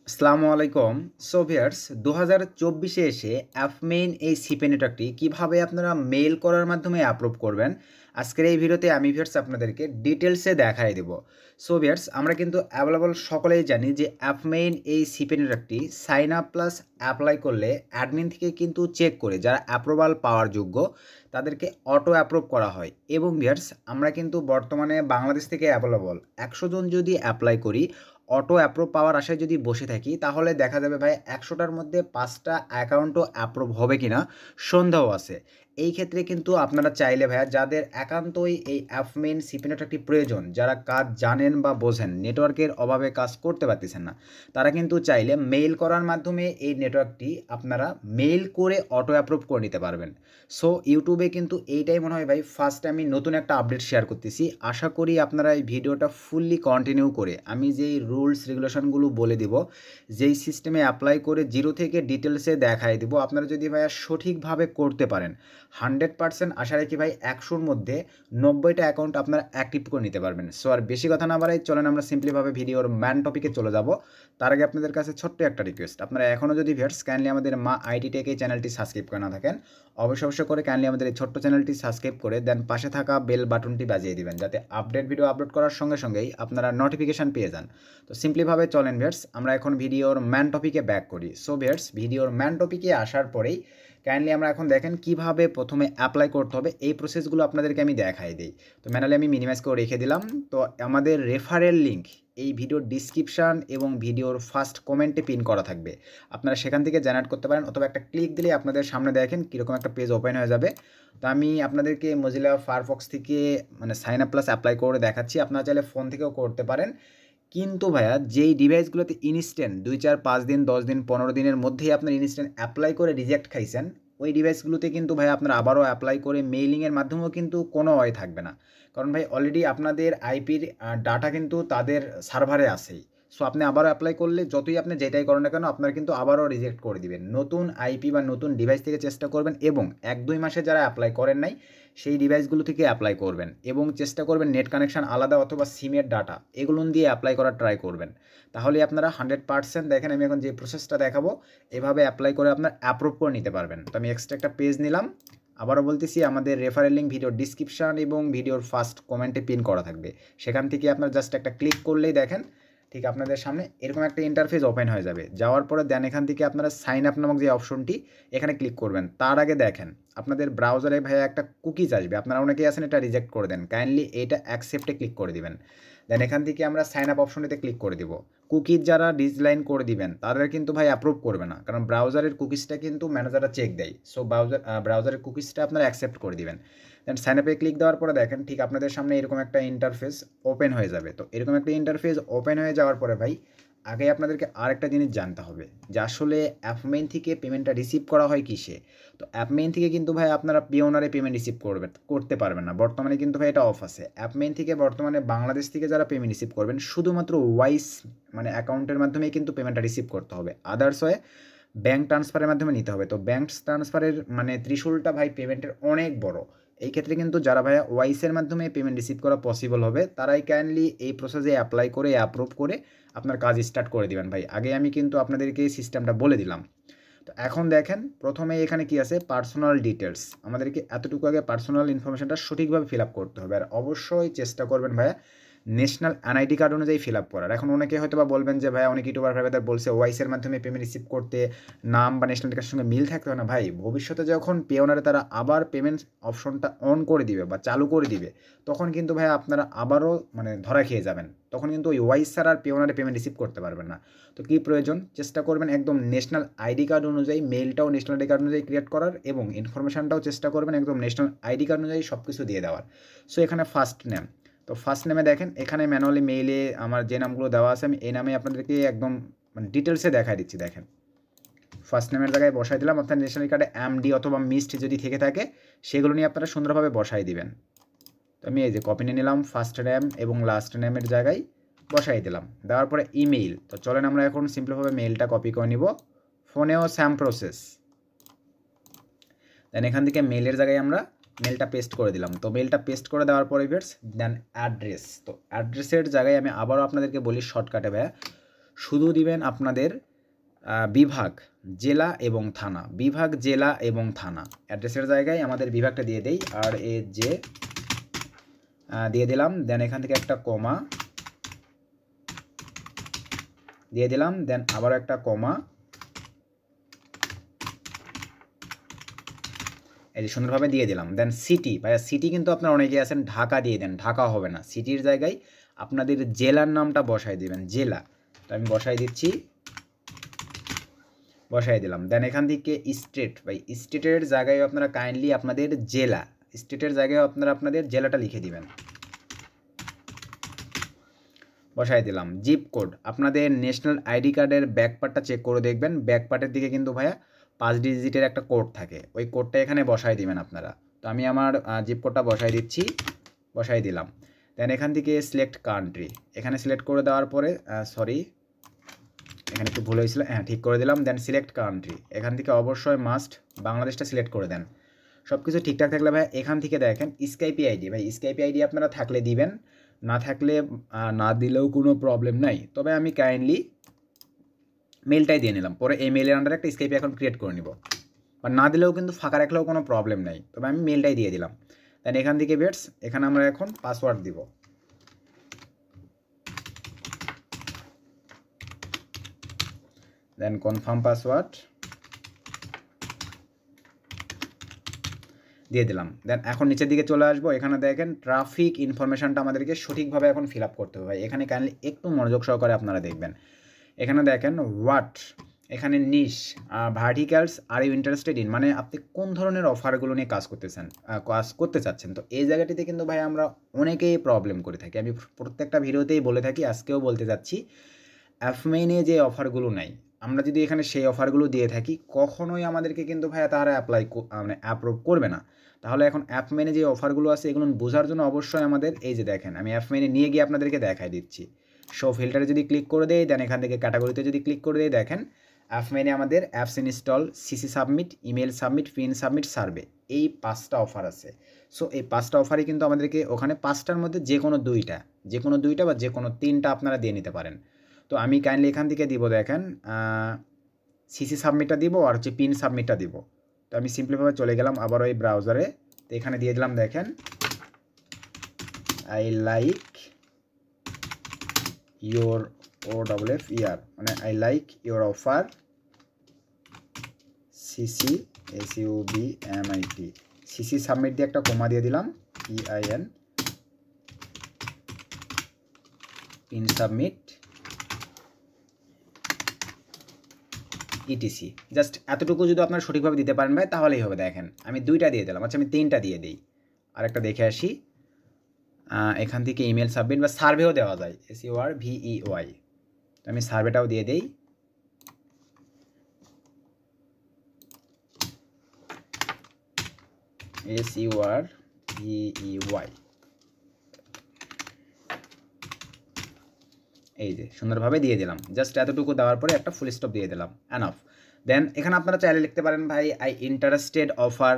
আসসালামু আলাইকুম। So viewers 2024 এসে অ্যাপমেইন এই সিপি নেটওয়ার্কটি কীভাবে আপনারা মেইল করার মাধ্যমে অ্যাপ্রুভ করবেন, আজকের এই ভিডিওতে আমি ভিউয়ার্স আপনাদেরকে ডিটেলসে দেখাই দেব। সো ভিউয়ার্স আমরা কিন্তু অ্যাভেলেবল সকলেই জানি যে অ্যাপমেইন এই সিপি নেটওয়ার্কটি সাইন আপ প্লাস অ্যাপ্লাই করলে অ্যাডমিন থেকে কিন্তু চেক করে যারা অ্যাপ্রুভাল পাওয়ার যোগ্য তাদেরকে অটো অ্যাপ্রুভ করা হয়। এবং ভিউয়ার্স আমরা কিন্তু বর্তমানে বাংলাদেশ থেকে অ্যাভেলেবল 100 জন যদি অ্যাপ্লাই করি, অটো অ্যাপ্রুভ পাওয়ার আশায় যদি বসে থাকি, তাহলে দেখা যাবে ভাই 100টার মধ্যে 5টা অ্যাকাউন্টও অ্যাপ্রুভ হবে কিনা সন্দেহ আছে। এই ক্ষেত্রে কিন্তু আপনারা চাইলে ভাইয়া যাদের একান্তই এই অ্যাপমেইন সিপি নেটওয়ার্কটি প্রয়োজন, যারা কাজ জানেন বা বোঝেন, নেটওয়ার্কের অভাবে কাজ করতে পারতেছেন না, তারা কিন্তু চাইলে মেইল করার মাধ্যমে এই নেটওয়ার্কটি আপনারা মেইল করে অটো অ্যাপ্রুভ করে নিতে পারবেন। সো ইউটিউবে কিন্তু এইটাই মনে হয় ভাই ফার্স্ট আমি নতুন একটা আপডেট শেয়ার করতেছি। আশা করি আপনারা এই ভিডিওটা ফুললি কন্টিনিউ করে আমি যেই রুলস রেগুলেশনগুলো বলে দিব, যেই সিস্টেমে অ্যাপ্লাই করে জিরো থেকে ডিটেলসে দেখাই দিব, আপনারা যদি ভাইয়া সঠিকভাবে করতে পারেন 100% আশা রাখি ভাই 100-র মধ্যে 90টা অ্যাকাউন্ট আপনারা অ্যাক্টিভ করে নিতে পারবেন। সো আর বেশি কথা না বাড়াই, চলেন আমরা সিম্পলিভাবে ভিডিওর ম্যান টপিকে চলে যাব। তার আগে আপনাদের কাছে ছোট্ট একটা রিকোয়েস্ট, আপনারা এখনও যদি ভিউয়ার্স কাইন্ডলি আমাদের মা আইটি টেক এই চ্যানেলটি সাবস্ক্রাইব করে না থাকেন, অবশ্যই করে কাইন্ডলি আমাদের এই ছোট্ট চ্যানেলটি সাবস্ক্রাইব করে দেন পাশে থাকা বেল বাটনটি বাজিয়ে দিবেন, যাতে আপডেট ভিডিও আপলোড করার সঙ্গে সঙ্গেই আপনারা নোটিফিকেশান পেয়ে যান। তো সিম্পলিভাবে চলেন ভিউয়ার্স আমরা এখন ভিডিওর ম্যান টপিকে ব্যাক করি। সো ভিউয়ার্স ভিডিওর ম্যান টপিকে আসার পরেই কাইন্ডলি আমরা এখন দেখেন কিভাবে প্রথমে অ্যাপ্লাই করতে হবে, এই প্রসেসগুলো আপনাদেরকে আমি দেখাই দিই। তো ম্যানুয়ালি আমি মিনিমাইজ করে রেখে দিলাম। তো আমাদের রেফারেল লিঙ্ক এই ভিডিওর ডিসক্রিপশান এবং ভিডিওর ফার্স্ট কমেন্টে পিন করা থাকবে, আপনারা সেখান থেকে জেনারেট করতে পারেন, অথবা একটা ক্লিক দিলে আপনাদের সামনে দেখেন কীরকম একটা পেজ ওপেন হয়ে যাবে। তো আমি আপনাদেরকে মজিলা ফায়ারফক্স থেকে সাইন আপ প্লাস অ্যাপ্লাই করে দেখাচ্ছি, আপনারা চাইলে ফোন থেকেও করতে পারেন। কিন্তু ভাইয়া যেই ডিভাইসগুলোতে ইনস্ট্যান্ট 2, 4, 5 দিন 10 দিন 15 দিনের মধ্যেই আপনার ইনস্ট্যান্ট অ্যাপ্লাই করে রিজেক্ট খাইছেন, ওই ডিভাইসগুলোতে কিন্তু ভাই আপনারা আবারও অ্যাপ্লাই করে মেইলিংয়ের মাধ্যমেও কিন্তু কোনো ওয়ে থাকবে না। কারণ ভাই অলরেডি আপনাদের আইপির ডাটা কিন্তু তাদের সার্ভারে আসেই। সো আপনি আবারও অ্যাপ্লাই করলে যতই আপনি যেটাই করেন না কেন, আপনার কিন্তু আবারও রিজেক্ট করে দিবেন। নতুন আইপি বা নতুন ডিভাইস থেকে চেষ্টা করবেন, এবং 1-2 মাসে যারা অ্যাপ্লাই করেন নাই সেই ডিভাইসগুলো থেকে অ্যাপ্লাই করবেন, এবং চেষ্টা করবেন নেট কানেকশান আলাদা অথবা সিমের ডাটা এগুলো দিয়ে অ্যাপ্লাই করার ট্রাই করবেন। তাহলে আপনারা 100% দেখেন আমি এখন যে প্রসেসটা দেখাবো এভাবে অ্যাপ্লাই করে আপনার অ্যাপ্রুভ করে নিতে পারবেন। তো আমি এক্সট্রা একটা পেজ নিলাম, আবারও বলতেছি আমাদের রেফারেল লিঙ্ক ভিডিওর ডিসক্রিপশান এবং ভিডিওর ফার্স্ট কমেন্টে পিন করা থাকবে, সেখান থেকে আপনার জাস্ট একটা ক্লিক করলেই দেখেন ঠিক আপনাদের সামনে এরকম একটা ইন্টারফেস ওপেন হয়ে যাবে। যাওয়ার পরে দেন এখান থেকে আপনারা সাইন আপ নামক যে অপশনটি এখানে ক্লিক করবেন। তার আগে দেখেন আপনাদের ব্রাউজারে ভাইয়া একটা কুকিজ আসবে, আপনারা অনেকেই আছেন এটা রিজেক্ট করে দেন, কাইন্ডলি এটা অ্যাকসেপ্টে ক্লিক করে দিবেন। দেন এখান থেকে আমরা সাইন আপ অপশনটিতে ক্লিক করে দিব। কুকিজ যারা ডিসলাইন করে দিবেন তাদের কিন্তু ভাই অ্যাপ্রুভ করবে না, কারণ ব্রাউজারের কুকিজটা কিন্তু ম্যানেজাররা চেক দেয়। সো ব্রাউজারের কুকিজটা আপনারা অ্যাকসেপ্ট করে দিবেন। দেন সাইন আপে ক্লিক দেওয়ার পরে দেখেন ঠিক আপনাদের সামনে এরকম একটা ইন্টারফেস ওপেন হয়ে যাবে। তো এরকম একটা ইন্টারফেস ওপেন হয়ে যাওয়ার পরে ভাই আগে আপনাদেরকে আরেকটা জিনিস জানতে হবে যে আসলে অ্যাপমেইন থেকে পেমেন্টটা রিসিভ করা হয় কিসে। তো অ্যাপমেইন থেকে কিন্তু ভাই আপনারা পিওনারে পেমেন্ট রিসিভ করতে পারবেন না, বর্তমানে কিন্তু ভাই এটা অফ আছে। অ্যাপমেইন থেকে বর্তমানে বাংলাদেশ থেকে যারা পেমেন্ট রিসিভ করবেন শুধুমাত্র ওয়াইস অ্যাকাউন্টের মাধ্যমেই কিন্তু পেমেন্টটা রিসিভ করতে হবে, আদার্স হয়ে ব্যাঙ্ক ট্রান্সফারের মাধ্যমে নিতে হবে। তো ব্যাঙ্ক ট্রান্সফারের ত্রিশূলটা ভাই পেমেন্টের অনেক বড়। এই ক্ষেত্রে কিন্তু যারা ভাইয়া ওয়াইসের মাধ্যমে পেমেন্ট রিসিভ করা পসিবল হবে তারাই কাইন্ডলি এই প্রসেসে অ্যাপ্লাই করে অ্যাপ্রুভ করে আপনার কাজ স্টার্ট করে দিবেন। ভাই আগে আমি কিন্তু আপনাদেরকে সিস্টেমটা বলে দিলাম। তো এখন দেখেন প্রথমে এখানে কি আছে, পার্সোনাল ডিটেলস। আমাদেরকে এতটুকু আগে পার্সোনাল ইনফরমেশনটা সঠিকভাবে ফিল আপ করতে হবে, আর অবশ্যই চেষ্টা করবেন ভাইয়া ন্যাশনাল এনআইডি কার্ড অনুযায়ী ফিল আপ করার। এখন অনেকে হয়তো বা বলবেন যে ভাই অনেক ইউটিউবার ভাইদের বলছে ওয়াইসের মাধ্যমে পেমেন্ট রিসিভ করতে নাম বা ন্যাশনাল কার্ডের সঙ্গে মিল থাকতে হয় না। ভাই ভবিষ্যতে যখন পেওনারে তারা আবার পেমেন্ট অপশনটা অন করে দিবে বা চালু করে দিবে, তখন কিন্তু ভাই আপনারা আবারও ধরা খেয়ে যাবেন, তখন কিন্তু ওই ওয়াইস ছাড়া আর পেওনারে পেমেন্ট রিসিভ করতে পারবেন না। তো কী প্রয়োজন, চেষ্টা করবেন একদম ন্যাশনাল আইডি কার্ড অনুযায়ী, মেলটাও ন্যাশনাল আইডি কার্ড অনুযায়ী ক্রিয়েট করার, এবং ইনফরমেশনটাও চেষ্টা করবেন একদম ন্যাশনাল আইডি কার্ড অনুযায়ী সব কিছু দিয়ে দেওয়ার। সো এখানে ফার্স্ট নেম, তো ফার্স্ট নেমে দেখেন এখানে ম্যানুয়ালি মেইলে আমার যে নামগুলো দেওয়া আছে আমি এই নামে আপনাদেরকে একদম ডিটেলসে দেখাই দিচ্ছি। দেখেন ফার্স্ট নেমের জায়গায় বসাই দিলাম, আপনার ন্যাশনাল কার্ডে এমডি অথবা মিস্ট যদি থেকে থাকে সেগুলো নিয়ে আপনারা সুন্দরভাবে বসাই দিবেন। তো আমি এই যে কপি নিয়ে নিলাম, ফার্স্ট নেম এবং লাস্ট নেমের জায়গায় বসাই দিলাম। দেওয়ার পরে ইমেইল, তো চলেন আমরা এখন সিম্পলভাবে মেইলটা কপি করে নিব। ফোনেও স্যাম প্রসেস। দেন এখান থেকে মেইলের জায়গায় আমরা মেলটা পেস্ট করে দিলাম। তো মেলটা পেস্ট করে দেওয়ার পরে ভিউয়ার্স দেন অ্যাড্রেস, তো অ্যাড্রেসের জায়গায় আমি আবারও আপনাদেরকে বলি শর্টকাটে ভাইয়া শুধু দিবেন আপনাদের বিভাগ, জেলা এবং থানা, বিভাগ, জেলা এবং থানা। অ্যাড্রেসের জায়গায় আমাদের বিভাগটা দিয়ে দেই, আর এ যে দিয়ে দিলাম। দেন এখান থেকে একটা কমা দিয়ে দিলাম, দেন আবার একটা কমা, এই যে সুন্দরভাবে দিয়ে দিলাম। দেন সিটি, ভাইয়া সিটি কিন্তু আপনারা অনেকেই আছেন ঢাকা দিয়ে দেন, ঢাকা হবে না, সিটির জায়গায় আপনাদের জেলার নামটা বসাই দিবেন, জেলা। তো আমি বসাই দিচ্ছি, বসাই দিলাম। দেন এখান থেকে স্টেট, ভাই স্টেটের জায়গায় আপনারা কাইন্ডলি আপনাদের জেলা, স্টেটের জায়গায় আপনারা আপনাদের জেলাটা লিখে দিবেন, বসাই দিলাম। জিপ কোড, আপনাদের ন্যাশনাল আইডি কার্ডের ব্যাক পার্টটা চেক করে দেখবেন, ব্যাক পার্টের দিকে কিন্তু ভাইয়া 5 ডিজিটের একটা কোড থাকে, ওই কোডটা এখানে বসাই দিবেন আপনারা। তো আমি আমার জিপ কোডটা বসাই দিচ্ছি, বসাই দিলাম। দেন এখান থেকে সিলেক্ট কান্ট্রি, এখানে সিলেক্ট করে দেওয়ার পরে সরি এখানে একটু ভুল হয়েছিল, হ্যাঁ ঠিক করে দিলাম। দেন সিলেক্ট কান্ট্রি, এখান থেকে অবশ্যই মাস্ট বাংলাদেশটা সিলেক্ট করে দেন। সব কিছু ঠিকঠাক থাকলে ভাই এখান থেকে দেখেন স্কাইপি আইডি, ভাই স্কাইপি আইডি আপনারা থাকলে দিবেন, না থাকলে না দিলেও কোনো প্রবলেম নাই। তবে আমি কাইন্ডলি মেলটাই দিয়ে নিলাম, পরে এই মেলের আন্ডারে একটা স্কাইপি অ্যাকাউন্ট ক্রিয়েট করে নিব, বা না দিলেও কিন্তু ফাঁকা রাখলেও কোনো প্রবলেম নাই, তবে আমি মেলটাই দিয়ে দিলাম। দেন এখান থেকে বেটস, এখানে আমরা এখন পাসওয়ার্ড দিব, দেন কনফার্ম পাসওয়ার্ড দিয়ে দিলাম। দেন এখন নিচের দিকে চলে আসবো, এখানে দেখেন ট্রাফিক ইনফরমেশনটা আমাদেরকে সঠিকভাবে এখন ফিল আপ করতে হবে। এখানে কাইন্ডলি একটু মনোযোগ সহকারে আপনারা দেখবেন। এখানে দেখেন হোয়াট, এখানে niche, verticals are you interested in, মানে আপনি কোন ধরনের অফারগুলো নিয়ে কাজ করতে চাচ্ছেন। তো এই জায়গাটিতে কিন্তু ভাই আমরা অনেকেই প্রবলেম করে থাকি, আমি প্রত্যেকটা ভিডিওতেই বলে থাকি, আজকেও বলতে যাচ্ছি। অ্যাপমেইনে যে অফারগুলো নাই, আমরা যদি এখানে সেই অফারগুলো দিয়ে থাকি, কখনোই আমাদেরকে কিন্তু ভাইয়া তারা মানে অ্যাপ্রুভ করবে না। তাহলে এখন অ্যাপ মেনে যে অফারগুলো আছে এগুলো বোঝার জন্য অবশ্যই আমাদের এই যে দেখেন, আমি অ্যাপ মেনে নিয়ে গিয়ে আপনাদেরকে দেখাই দিচ্ছি। শো ফিল্টারে যদি ক্লিক করে দেই, দেন এখান থেকে ক্যাটাগরিতে যদি ক্লিক করে দেই, দেখেন অ্যাপ মেনে আমাদের apps install, CC submit, email submit, pin submit, survey, এই 5টা অফার আছে। সো এই 5টা অফারই কিন্তু আমাদেরকে ওখানে 5টার মধ্যে যে কোনো দুইটা বা যে কোনো 3টা আপনারা দিয়ে নিতে পারেন। তো আমি কাইন্ডলি এখান থেকে দিব, দেখেন সিসি সাবমিটটা দিব আর হচ্ছে পিন সাবমিটটা দিব। তো আমি সিম্পলিভাবে চলে গেলাম আবার ওই ব্রাউজারে, তো এখানে দিয়ে দিলাম, দেখেন আই লাইক ইয়োর OFFER, মানে I like your offer CC SUBMIT, CC submit দিয়ে একটা কমা দিয়ে দিলাম, EIN, pin submit, ETC। Just এতটুকু যদি আপনারা সঠিকভাবে দিতে পারেন ভাই তাহলেই হবে। দেখেন আমি 2টা দিয়ে দিলাম, আচ্ছা আমি 3টা দিয়ে দিই, আরেকটা দেখে আসি। এখান থেকে ইমেল সাবমিট বা সার্ভেও দেওয়া যায়, SURVEY, তো আমি সার্ভেটাও দিয়ে দিই। SURVEY, এই যে সুন্দরভাবে দিয়ে দিলাম। জাস্ট এতটুকু দেওয়ার পরে একটা ফুল স্টপ দিয়ে দিলাম, এনাফ। দেন এখানে আপনারা চাইলে লিখতে পারেন ভাই আই ইন্টারেস্টেড অফার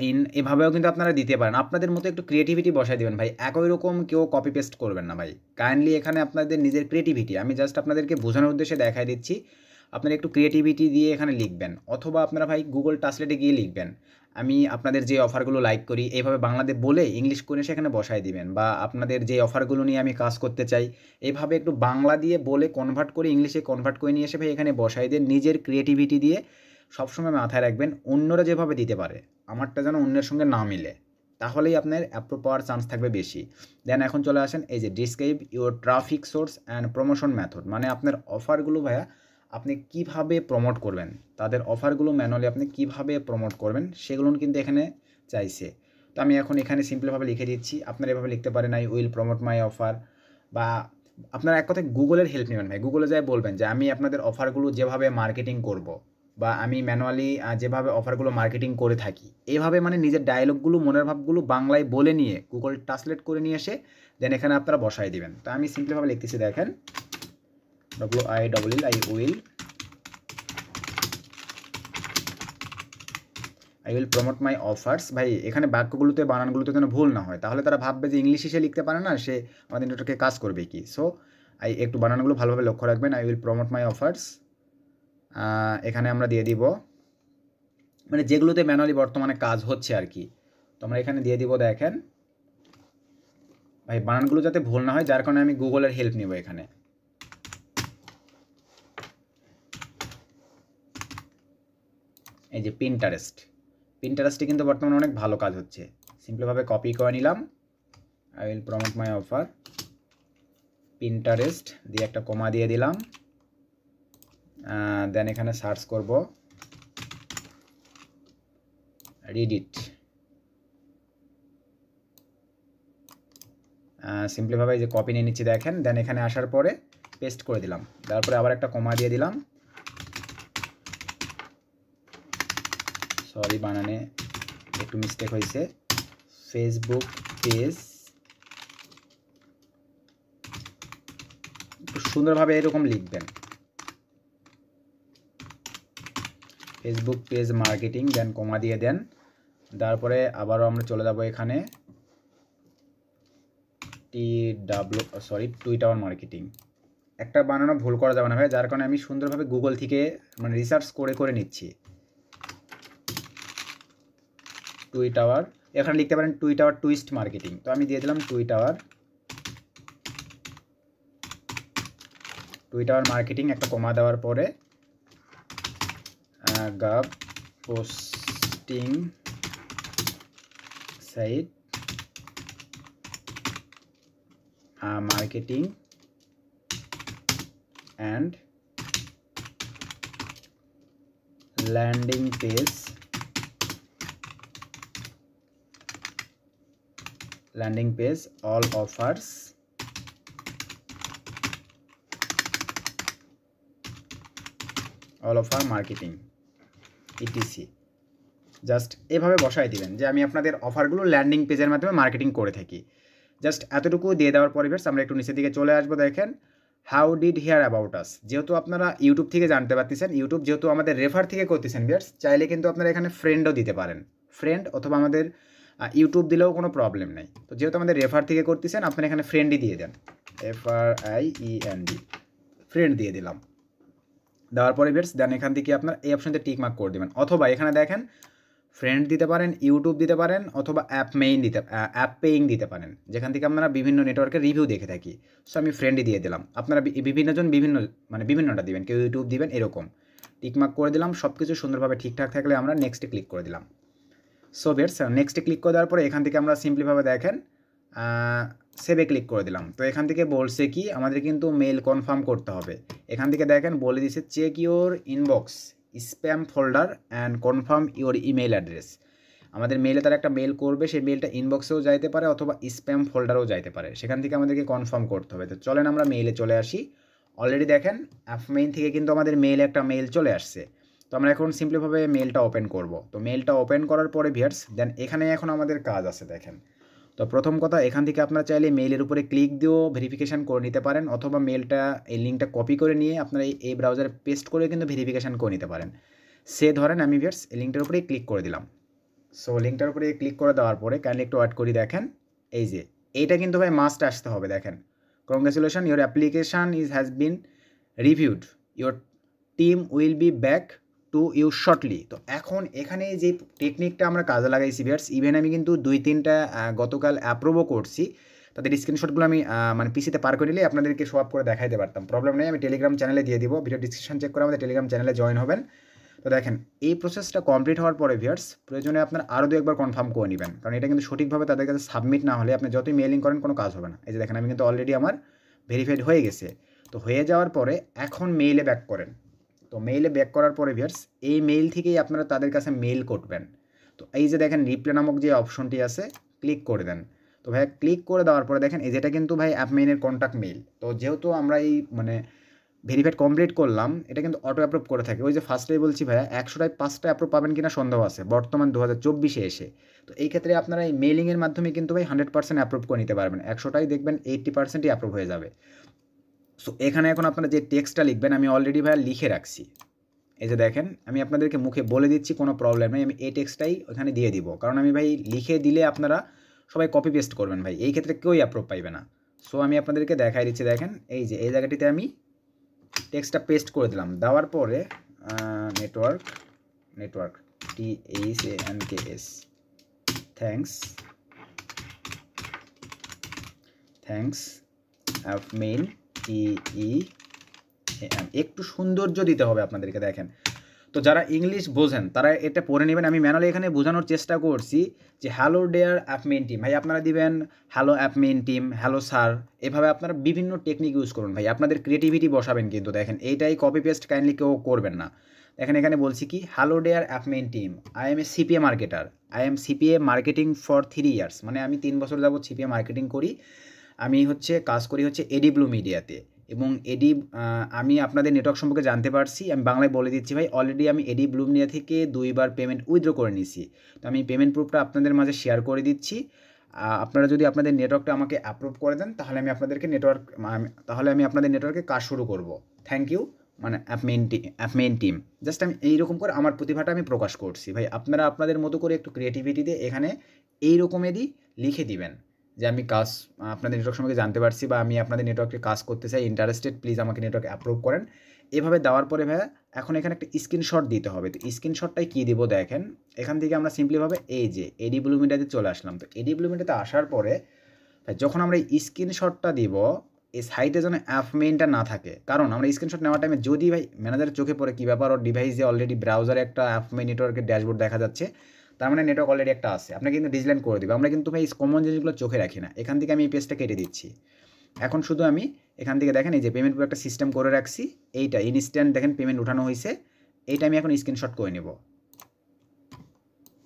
ইন, এভাবেও কিন্তু আপনারা দিতে পারেন, আপনাদের মতো একটু ক্রিয়েটিভিটি বসাই দেবেন ভাই, একই রকম কেউ কপি পেস্ট করবেন না ভাই, কাইন্ডলি এখানে আপনাদের নিজের ক্রিয়েটিভিটি, আমি জাস্ট আপনাদেরকে বোঝানোর উদ্দেশ্যে দেখাই দিচ্ছি, আপনারা একটু ক্রিয়েটিভিটি দিয়ে এখানে লিখবেন, অথবা আপনারা ভাই গুগল ট্রান্সলেটে গিয়ে লিখবেন আমি আপনাদের যে অফারগুলো লাইক করি, এইভাবে বাংলাতে বলে ইংলিশ করে সেখানে বসাই দিবেন, বা আপনাদের যে অফারগুলো নিয়ে আমি কাজ করতে চাই এইভাবে একটু বাংলা দিয়ে বলে কনভার্ট করে ইংলিশে কনভার্ট করে নিয়ে এসে ভাই এখানে বসাই দিয়ে নিজের ক্রিয়েটিভিটি দিয়ে সবসময় মাথায় রাখবেন অন্যরা যেভাবে দিতে পারে আমারটা যেন অন্যের সঙ্গে না মিলে, তাহলেই আপনার অ্যাপ্রুভ পাওয়ার চান্স থাকবে বেশি। দেন এখন চলে আসেন এই যে describe your traffic source and promotion method, মানে আপনার অফারগুলো ভাইয়া আপনি কিভাবে প্রমোট করবেন, তাদের অফারগুলো ম্যানুয়ালি আপনি কিভাবে প্রমোট করবেন সেগুলো কিন্তু এখানে চাইছে। তো আমি এখন এখানে সিম্পলভাবে লিখে দিচ্ছি, আপনারা এভাবে লিখতে পারেন I will promote my offer, বা আপনারা এক কথায় গুগলের হেল্প নেবেন ভাই, গুগলে যাই বলবেন যে আমি আপনাদের অফারগুলো যেভাবে মার্কেটিং করব, বা আমি ম্যানুয়ালি যেভাবে অফারগুলো মার্কেটিং করে থাকি এইভাবে, মানে নিজের ডায়লগগুলো মনের ভাবগুলো বাংলায় বলে নিয়ে গুগল ট্রান্সলেট করে নিয়ে এসে দেন এখানে আপনারা বসাই দিবেন। তো আমি সিম্পলিভাবে লিখতেছি, দেখেন I will promote my offers, ভাই এখানে বাক্যগুলোতে বানানগুলোতে যেন ভুল না হয়, তাহলে তারা ভাববে যে ইংলিশ সে লিখতে পারে না, সে আমাদের নেটওয়ার্কে কাজ করবে কি। সো একটু বানানগুলো ভালোভাবে লক্ষ্য রাখবেন। I will promote my offers, এখানে আমরা দিয়ে দিব মানে যেগুলোতে ম্যানুয়ালি বর্তমানে কাজ হচ্ছে আর কি। তো আমরা এখানে দিয়ে দিব, দেখেন ভাই বানানগুলো যাতে ভুল না হয়, যার কারণে আমি গুগলের হেল্প নিব এখানে। এই যে পিন্টারেস্টে কিন্তু বর্তমানে অনেক ভালো কাজ হচ্ছে। সিম্পলিভাবে কপি করে নিলাম, I will promote my offer Pinterest দিয়ে একটা কমা দিয়ে দিলাম, দেন এখানে সার্চ করব রিডিট, সিম্পলিভাবে এই যে কপি নিয়ে নিচ্ছি দেখেন, দেন এখানে আসার পরে পেস্ট করে দিলাম, তারপরে আবার একটা কমা দিয়ে দিলাম, সরি বানানে একটু মিস্টেক হয়েছে, ফেসবুক পেজ, একটু সুন্দরভাবে এরকম লিখবেন, ফেসবুক পেজ মার্কেটিং, দেন কমা দিয়ে দেন, তারপরে আবারও আমরা চলে যাব এখানে টুইটার মার্কেটিং। একটা বানানো ভুল করা যাবে না ভাই, যার কারণে আমি সুন্দরভাবে গুগল থেকে মানে রিসার্চ করে নিচ্ছি। টুইটার, এখানে লিখতে পারেন টুইটার টুইস্ট মার্কেটিং, তো আমি দিয়ে দিলাম টুইটার মার্কেটিং, একটা কমা দেওয়ার পরে গাব posting site marketing and landing page all offers marketing ETC. Just এভাবে বসাই দিবেন যে আমি আপনাদের অফারগুলো ল্যান্ডিং পেজের মাধ্যমে মার্কেটিং করে থাকি। জাস্ট এতটুকু দিয়ে দেওয়ার পরে আমরা একটু নিচের দিকে চলে আসবো, দেখেন how did hear about us, যেহেতু আপনারা ইউটিউব থেকে জানতে পারতেছেন, ইউটিউব যেহেতু আমাদের রেফার থেকে করতেছেন ভিউয়ার্স, চাইলে কিন্তু আপনারা এখানে ফ্রেন্ডও দিতে পারেন, ফ্রেন্ড অথবা আমাদের ইউটিউব দিলেও কোনো প্রবলেম নেই। তো যেহেতু আমাদের রেফার থেকে করতেছেন, আপনারা এখানে ফ্রেন্ডই দিয়ে দেন, FRIEND, ফ্রেন্ড দিয়ে দিলাম। দেওয়ার পরে ভিউয়ার্স দেন এখান থেকে আপনার এই অপশনতে টিক মার্ক করে দেবেন, অথবা এখানে দেখেন ফ্রেন্ড দিতে পারেন, ইউটিউব দিতে পারেন, অথবা অ্যাপ পেইং দিতে পারেন, যেখান থেকে আপনারা বিভিন্ন নেটওয়ার্কের রিভিউ দেখে থাকি। সো আমি ফ্রেন্ডই দিয়ে দিলাম, আপনারা বিভিন্নটা দিবেন, কেউ ইউটিউব দিবেন, এরকম টিকমার্ক করে দিলাম। সব কিছু সুন্দরভাবে ঠিকঠাক থাকলে আমরা নেক্সটে ক্লিক করে দিলাম। সো ভিউয়ার্স নেক্সটে ক্লিক করে দেওয়ার পরে এখান থেকে আমরা সিম্পলিভাবে দেখেন সেভে ক্লিক করে দিলাম। তো এখান থেকে বলছে কি আমাদের কিন্তু মেল কনফার্ম করতে হবে। এখান থেকে দেখেন বলে দিচ্ছে check your inbox spam folder and confirm your email address. আমাদের মেলে তারা একটা মেল করবে, সেই মেলটা ইনবক্সেও যাইতে পারে অথবা স্প্যাম ফোল্ডারেও যাইতে পারে, সেখান থেকে আমাদেরকে কনফার্ম করতে হবে। তো চলেন আমরা মেইলে চলে আসি। অলরেডি দেখেন অ্যাপমেইন থেকে কিন্তু আমাদের মেইলে একটা মেল চলে আসছে। তো আমরা এখন সিম্পলিভাবে মেলটা ওপেন করব। তো মেলটা ওপেন করার পরে ভিউয়ার্স দেন এখানে এখন আমাদের কাজ আছে দেখেন। তো প্রথম কথা, এখান থেকে আপনারা চাইলে মেইলের উপরে ক্লিক দিয়েও ভেরিফিকেশান করে নিতে পারেন, অথবা মেলটা এই লিঙ্কটা কপি করে নিয়ে আপনারা এই ব্রাউজারে পেস্ট করে কিন্তু ভেরিফিকেশান করে নিতে পারেন। সে ধরেন আমি ভিউয়ার্স এই লিঙ্কটার উপরেই ক্লিক করে দিলাম। সো লিঙ্কটার উপরে ক্লিক করে দেওয়ার পরে কাইন্ডলি একটু ওয়েট করি, দেখেন এই যে এইটা কিন্তু ভাই মাস্ট আসতে হবে। দেখেন congratulation, your application has been reviewed, your team will be back to you shortly. তো এখন এখানে যে টেকনিকটা আমরা কাজে লাগাইছি ভিউয়ার্স, ইভেন আমি কিন্তু 2-3টা গতকাল অ্যাপ্রুভও করছি, তাদের স্ক্রিনশটগুলো আমি মানে পিসিতে পার করে নিলে আপনাদেরকে শো আপ করে দেখাইতে পারতাম, প্রবলেম নেই। আমি টেলিগ্রাম চ্যানেলে দিয়ে দিব, ভিডিও ডিসক্রিপশন চেক করে আমাদের টেলিগ্রাম চ্যানেলে জয়েন হবেন। তো দেখেন এই প্রসেসটা কমপ্লিট হওয়ার পরে ভিউয়ার্স প্রয়োজনে আপনার আরও 2-একবার কনফার্ম করে নেবেন, কারণ এটা কিন্তু সঠিকভাবে তাদের কাছে সাবমিট না হলে আপনি যতই মেলিং করেন কোনো কাজ হবে না। এই যে দেখেন আমি কিন্তু অলরেডি আমার ভেরিফাইড হয়ে গেছে। তো হয়ে যাওয়ার পরে এখন মেইলে ব্যাক করেন। তো মেইলে ব্যাক করার পরে ভিউয়ার্স এই মেইল থেকেই আপনারা তাদের কাছে মেইল করবেন। তো এই যে দেখেন রিপ্লাই নামক যে অপশনটি আছে ক্লিক করে দেন। তো ভাই ক্লিক করে দেওয়ার পরে দেখেন এই যেটা কিন্তু ভাই অ্যাপমেইনের কন্ট্যাক্ট মেইল। তো যেহেতু আমরা এই মানে ভেরিফাইড কমপ্লিট করলাম, এটা কিন্তু অটো অ্যাপ্রুভ করে থাকে। ওই যে ফার্স্টেই বলছি ভাইয়া 100টায় 5টা অ্যাপ্রুভ পাবেন কিনা সন্দেহ আছে বর্তমান 2024-এ এসে। তো এই ক্ষেত্রে আপনারা এই মেইলিংয়ের মাধ্যমে কিন্তু ভাই 100% অ্যাপ্রুভ করে নিতে পারবেন। 100টাই দেখবেন 80%ই অ্যাপ্রুভ হয়ে যাবে। সো এখানে এখন আপনারা যে টেক্সটটা লিখবেন আমি অলরেডি ভাইয়া লিখে রাখছি। এই যে দেখেন আমি আপনাদেরকে মুখে বলে দিচ্ছি, কোনো প্রবলেম নেই, আমি এই টেক্সটটাই ওখানে দিয়ে দিব, কারণ আমি ভাই লিখে দিলে আপনারা সবাই কপি পেস্ট করবেন ভাই, এই ক্ষেত্রে কেউই অ্যাপ্রুভ পাইবে না। সো আমি আপনাদেরকে দেখাই দিচ্ছি, দেখেন এই যে এই জায়গাটিতে আমি টেক্সটটা পেস্ট করে দিলাম। দেওয়ার পরে network THANKS thanks main TEAM, একটু সৌন্দর্য দিতে হবে আপনাদেরকে। দেখেন, তো যারা ইংলিশ বোঝেন তারা এটা পড়ে নেবেন। আমি ম্যানুয়ালি এখানে বোঝানোর চেষ্টা করছি যে হ্যালো ডেয়ার অ্যাপমেইন টিম, ভাই আপনারা দিবেন হ্যালো অ্যাপমেইন টিম, হ্যালো স্যার, এভাবে আপনারা বিভিন্ন টেকনিক ইউজ করুন ভাই, আপনাদের ক্রিয়েটিভিটি বসাবেন। কিন্তু দেখেন এইটাই কপি পেস্ট কাইন্ডলি কেউ করবেন না। দেখেন এখানে বলছি কি, হ্যালো ডেয়ার অ্যাপমেইন team, I am a CPA marketer, I am CPA marketing for 3 years, মানে আমি 3 বছর যাবত CPA মার্কেটিং করি। আমি কাজ করি এডি ব্লু মিডিয়াতে, এবং আমি আপনাদের নেটওয়ার্ক সম্পর্কে জানতে পারছি। আমি বাংলায় বলে দিচ্ছি ভাই, অলরেডি আমি এডি ব্লু মিডিয়া থেকে 2বার পেমেন্ট উইথড্র করে নিয়েছি। তো আমি পেমেন্ট প্রুফটা আপনাদের মাঝে শেয়ার করে দিচ্ছি। আপনারা যদি আপনাদের নেটওয়ার্কটা আমাকে অ্যাপ্রুভ করে দেন তাহলে আমি আপনাদের নেটওয়ার্কে কাজ শুরু করব। থ্যাংক ইউ, মানে অ্যাপমেইন টিম। জাস্ট আমি এইরকম করে আমার প্রতিভাটা আমি প্রকাশ করছি ভাই। আপনারা আপনাদের মতো করে একটু ক্রিয়েটিভিটি দিয়ে এখানে এইরকমেরই লিখে দিবেন যে আমি আপনাদের নেটওয়ার্ক সম্পর্কে জানতে পারছি, বা আমি আপনাদের নেটওয়ার্কে কাজ করতে চাই, ইন্টারেস্টেড, প্লিজ আমাকে নেটওয়ার্কে অ্যাপ্রুভ করেন। এভাবে দেওয়ার পরে ভাইয়া এখন এখানে একটা স্ক্রিনশট দিতে হবে। তো স্ক্রিনশটটাই কী দিব, দেখেন এখান থেকে আমরা সিম্পলিভাবে এই যে এডি ব্লু মিডিয়াতে চলে আসলাম। তো এডি ব্লু মিডিয়াতে আসার পরে যখন আমরা এই স্ক্রিনশটটা দিব, এই সাইটে যেন অ্যাপমেইনটা না থাকে। কারণ আমরা স্ক্রিনশট নেওয়ার টাইমে যদি ভাই ম্যানেজারের চোখে পড়ে কী ব্যাপার, ওর ডিভাইসে অলরেডি ব্রাউজারে একটা অ্যাপমেইন নেটওয়ার্কের ড্যাশবোর্ড দেখা যাচ্ছে, তার মানে নেটওয়ার্ক অলরেডি একটা আছে, আপনাকে কিন্তু ডিসলাইন করে দেবে। আমরা কিন্তু ভাই কমন জিনিসগুলো চোখে রাখি না। এখান থেকে আমি এই পেজটা কেটে দিচ্ছি। এখন শুধু আমি এখান থেকে দেখেন এই যে পেমেন্ট একটা সিস্টেম করে রাখছি, এইটা ইনস্ট্যান্ট দেখেন পেমেন্ট উঠানো হয়েছে, এইটা আমি এখন স্ক্রিনশট করে নেব।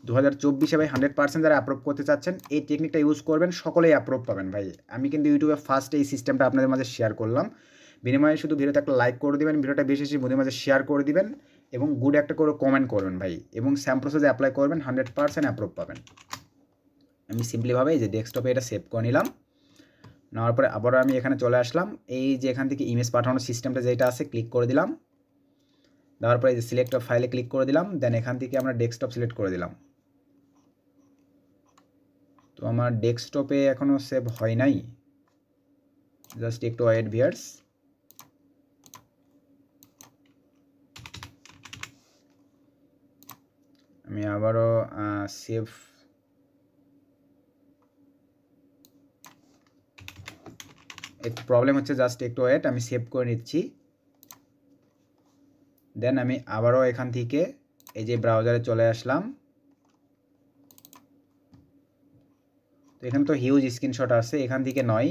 2024 ভাই 100% যারা অ্যাপ্রুভ করতে চাচ্ছেন এই টেকনিকটা ইউজ করবেন, সকলেই অ্যাপ্রুভ পাবেন ভাই। আমি কিন্তু ইউটিউবে ফার্স্ট এই সিস্টেমটা আপনাদের মাঝে শেয়ার করলাম। বিনিময়ে শুধু ভিডিওতে একটা লাইক করে দেবেন, ভিডিওটা বেশি বেশি বন্ধুদের মাঝে শেয়ার করে দিবেন, এবং গুড একটা করে কমেন্ট করবেন ভাই, এবং স্যাম প্রসেসে অ্যাপ্লাই করবেন, 100% অ্যাপ্রুভ পাবেন। আমি সিম্পলিভাবে এই যে ডেস্কটপে এটা সেভ করে নিলাম। নেওয়ার পরে আবারও আমি এখানে চলে আসলাম, এই যে এখান থেকে ইমেজ পাঠানোর সিস্টেমটা যেটা আছে ক্লিক করে দিলাম। দেওয়ার পরে এই যে সিলেক্ট ফাইলে ক্লিক করে দিলাম, দেন এখান থেকে আমরা ডেস্কটপ সিলেক্ট করে দিলাম। তো আমার ডেস্কটপে এখনও সেভ হয় নাই, জাস্ট একটু ওয়েট ভিউয়ার্স। আমি আবারও সেভ একটু প্রবলেম হচ্ছে, জাস্ট একটু ওয়েট, আমি সেভ করে নিচ্ছি। দেন আমি আবারও এখান থেকে এই যে ব্রাউজারে চলে আসলাম। তো এখানে তো হিউজ স্ক্রিনশট আছে, এখান থেকে নয়,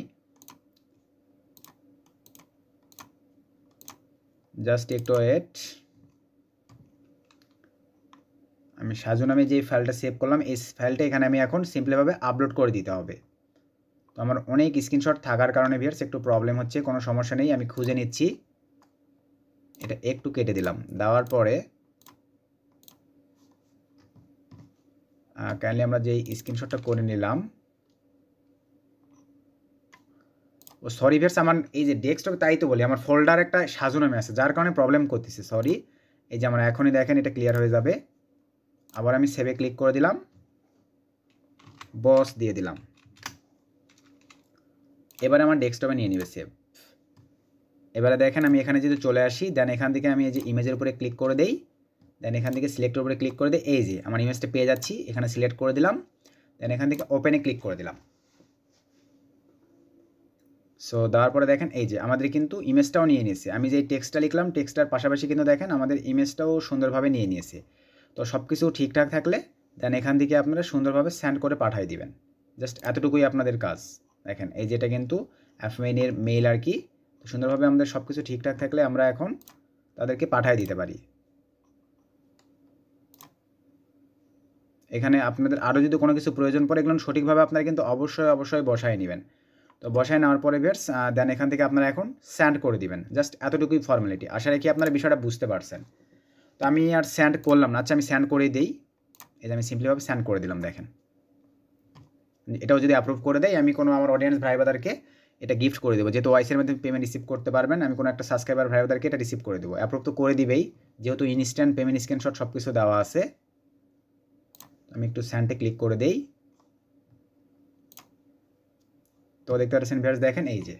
জাস্ট একটু ওয়েট। আমি সাজু নামে যে ফাইলটা সেভ করলাম, এই ফাইলটা এখানে আমি এখন সিম্পলিভাবে আপলোড করে দিতে হবে। তো আমার অনেক স্ক্রিনশট থাকার কারণে ভিউয়ার্স একটু প্রবলেম হচ্ছে, কোনো সমস্যা নেই, আমি খুঁজে নিচ্ছি। এটা একটু কেটে দিলাম, দেওয়ার পরে কাইন্ডলি আমরা যে স্ক্রিনশটটা করে নিলাম, ও সরি ভিউয়ার্স, আমার এই যে ডেস্কটপে তাই তো বলি আমার ফোল্ডার একটা সাজু নামে আছে, যার কারণে প্রবলেম করতেছে, সরি। এই যে আমরা এখনই দেখেন এটা ক্লিয়ার হয়ে যাবে। আবার আমি সেভে ক্লিক করে দিলাম, বস দিয়ে দিলাম। এবারে আমার ডেস্কটপে নিয়ে নেবে সেভ। এবারে দেখেন আমি এখানে যদি চলে আসি, দেন এখান থেকে আমি এই যে ইমেজের উপরে ক্লিক করে দেই, দেন এখান থেকে সিলেক্টের উপরে ক্লিক করে দিই, এই যে আমার ইমেজটা পেয়ে যাচ্ছি, এখানে সিলেক্ট করে দিলাম, দেন এখান থেকে ওপেনে ক্লিক করে দিলাম। সো দেওয়ার পরে দেখেন এই যে আমাদের কিন্তু ইমেজটাও নিয়ে নিয়েছে। আমি যে টেক্সটটা লিখলাম, টেক্সটার পাশাপাশি কিন্তু দেখেন আমাদের ইমেজটাও সুন্দরভাবে নিয়ে নিয়েছে। তো সব কিছু ঠিকঠাক থাকলে দেন এখান থেকে আপনারা সুন্দরভাবে সেন্ড করে পাঠিয়ে দিবেন। জাস্ট এতটুকুই আপনাদের কাজ। দেখেন এই যেটা কিন্তু অ্যাপমেইনের মেইল আর কি। তো সুন্দরভাবে আমাদের সব কিছু ঠিকঠাক থাকলে আমরা এখন তাদেরকে পাঠিয়ে দিতে পারি। এখানে আপনাদের আরও যদি কোনো কিছু প্রয়োজন পড়ে, এগুলো সঠিকভাবে আপনারা কিন্তু অবশ্যই বসায় নেবেন। তো বসায় নেওয়ার পরে ভিউয়ার্স দেন এখান থেকে আপনারা এখন সেন্ড করে দিবেন। জাস্ট এতটুকুই ফর্মালিটি। আশা রাখি আপনারা বিষয়টা বুঝতে পারছেন। তো আমি আর সেন্ড করলাম না, আচ্ছা আমি সেন্ড করেই দিই। এই যে আমি সিম্পলিভাবে সেন্ড করে দিলাম। দেখেন এটাও যদি অ্যাপ্রুভ করে দেয়, আমি কোনো আমার অডিয়েন্স ভাই ব্রাদারকে এটা গিফট করে দেবো। যেহেতু ওয়াইসের মাধ্যমে পেমেন্ট রিসিভ করতে পারবেন, আমি কোনো একটা সাবস্ক্রাইবার ভাই ব্রাদারকে এটা রিসিভ করে দেবো। অ্যাপ্রুভ তো করে দিবেই, যেহেতু ইনস্ট্যান্ট পেমেন্ট স্ক্রিনশট সব কিছু দেওয়া আছে। আমি একটু সেন্ডে ক্লিক করে দেই। তো তো দেখতে পাচ্ছেন ভিউয়ার্স, দেখেন এই যে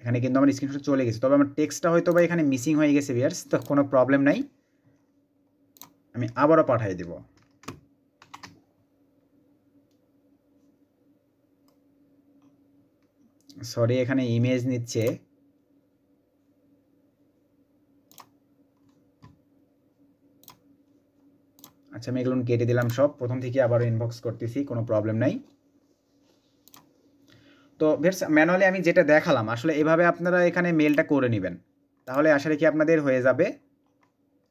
এখানে কিন্তু আমার স্ক্রিনশট চলে গেছে, তবে আমার টেক্সটটা হয়তো বা এখানে মিসিং হয়ে গেছে ভিউয়ার্স, তো কোনো প্রবলেম নাই, আমি আবারও পাঠিয়ে দেব। সরি, এখানে ইমেজ নিচ্ছে। আচ্ছা, আমি এগুলো কেটে দিলাম সব, প্রথম থেকে আবারও ইনবক্স করতেছি, কোনো প্রবলেম নাই। তো ভিউয়ার্স, ম্যানুয়ালি আমি যেটা দেখালাম আসলে এভাবে আপনারা এখানে মেলটা করে নেবেন, তাহলে আশা রাখি আপনাদের হয়ে যাবে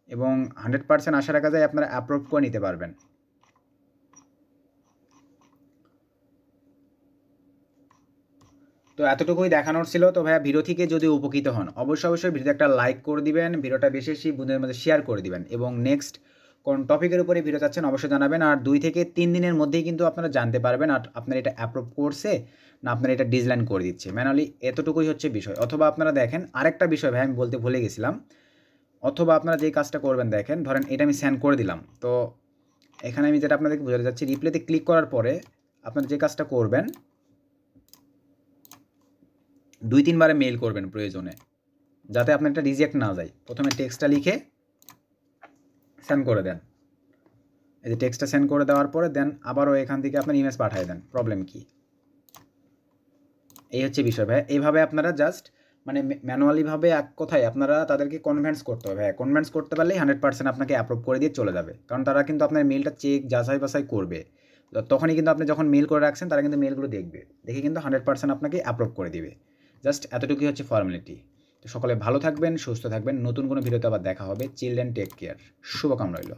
এবং 100% আশা রাখা যায় আপনারা অ্যাপ্রুভ করে নিতে পারবেন। তো এতটুকুই দেখানোর ছিল। তো ভাইয়া, ভিডিও থেকে যদি উপকৃত হন অবশ্যই ভিডিওতে একটা লাইক করে দিবেন, ভিডিওটা বেশি বেশি বন্ধুদের মধ্যে শেয়ার করে দিবেন এবং নেক্সট কোন টপিকের উপরে ভিডিও চাচ্ছেন অবশ্যই জানাবেন। আর 2 থেকে 3 দিনের মধ্যেই কিন্তু আপনারা জানতে পারবেন আর আপনার এটা অ্যাপ্রুভ করছে না আপনার এটা ডিসলাইন করে দিচ্ছে। ম্যানুয়ালি এতটুকুই হচ্ছে বিষয়। অথবা আপনারা দেখেন আরেকটা বিষয় ভাই, আমি বলতে ভুলে গেছিলাম, অথবা আপনারা যে কাজটা করবেন দেখেন, ধরেন এটা আমি সেন্ড করে দিলাম, তো এখানে আমি যেটা আপনাদেরকে বোঝাতে যাচ্ছি, রিপ্লেতে ক্লিক করার পরে আপনারা যে কাজটা করবেন 2-3 বারে মেইল করবেন প্রয়োজনে, যাতে আপনার এটা রিজেক্ট না যায়। প্রথমে টেক্সটটা লিখে সেন্ড করে দেন, এই যে টেক্সটটা সেন্ড করে দেওয়ার পরে দেন আবারও এখান থেকে আপনার ইমেজ পাঠিয়ে দেন, প্রবলেম কি? এই হচ্ছে বিষয় ভাই। এইভাবে আপনারা জাস্ট মানে ম্যানুয়ালিভাবে এক কথায় আপনারা তাদেরকে কনভিন্স করতে হবে। হ্যাঁ, কনভিন্স করতে পারলেই 100% আপনাকে অ্যাপ্রুভ করে দিয়ে চলে যাবে, কারণ তারা কিন্তু আপনার মেলটা চেক যাচাই বাছাই করবে। তো তখনই কিন্তু আপনি যখন মেল করে রাখছেন তারা কিন্তু মেলগুলো দেখবে, দেখে কিন্তু 100% আপনাকে অ্যাপ্রুভ করে দিবে। জাস্ট এতটুকুই হচ্ছে ফর্মালিটি। তো সকলে ভালো থাকবেন, সুস্থ থাকবেন, নতুন কোনো ভিডিওতে আবার দেখা হবে। চিলড্রেন টেক কেয়ার, শুভকামনা রইল।